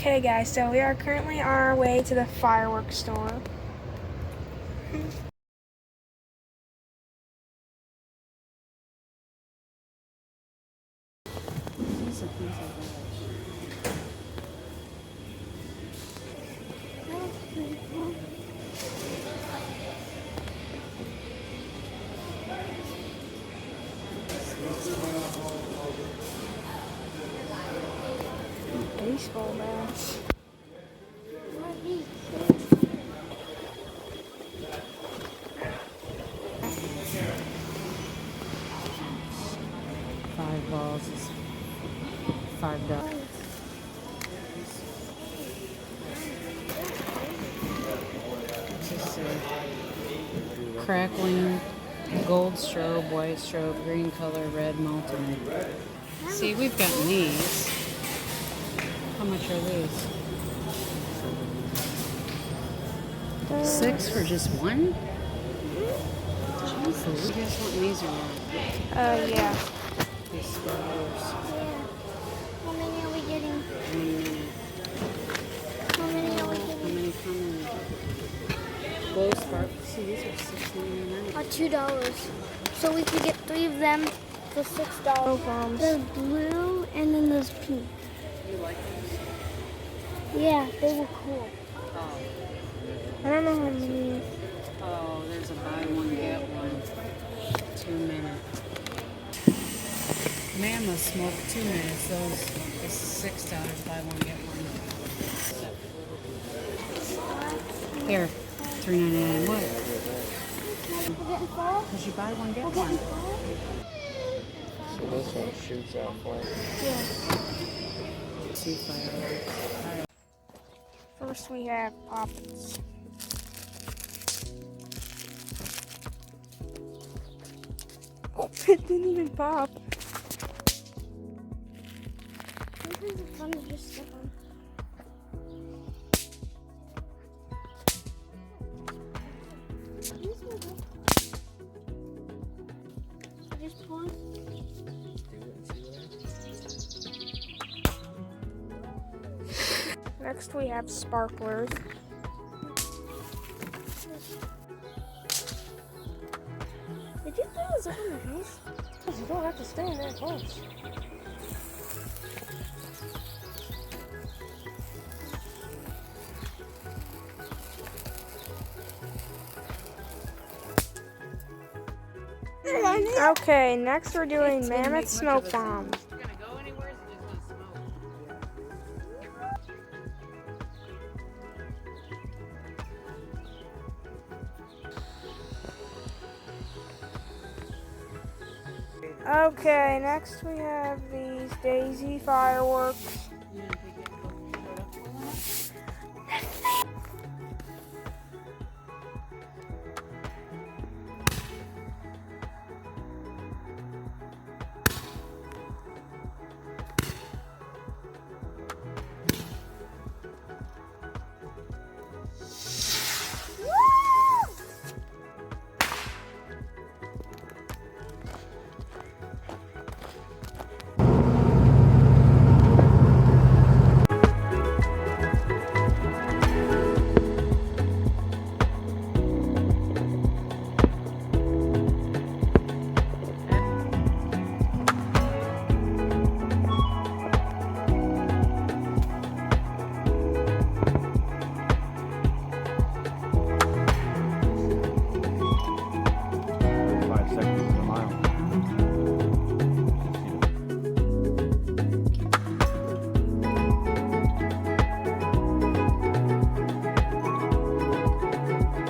Okay guys, so we are currently on our way to the fireworks store. Baseball bats. $5 is $5. This is crackling, gold strobe, white strobe, green color, red molten. See, we've gotten these. How much are these? 6 for just one? Jesus, you guys want these or not? Yeah. These sparklers. How many are we getting? 1 minute. How many are we How getting? many come in? Glow sparklers. See, these are $6.99. $2. So we could get 3 of them for $6. There's blue and then there's pink. You like these? Yeah, they were cool. Oh. I don't know how many. Oh, there's a buy one, get one. 2 minute. Mama smoked 2 minutes. Those is $6. Buy one, get one. Here, $3.99. What? We're getting 4? Because you buy one, get We're one. getting 4? So this one shoots out flames. Yeah. 2 fireworks. First we have poppets. Oh, it didn't even pop. Sometimes it's fun to just step on. Just pause. Next we have sparklers. Did you throw those up in the house? You don't have to stand that close. Okay, next we're doing mammoth smoke bombs. You're gonna go anywhere? Is it just gonna smoke? Okay, next we have these daisy fireworks.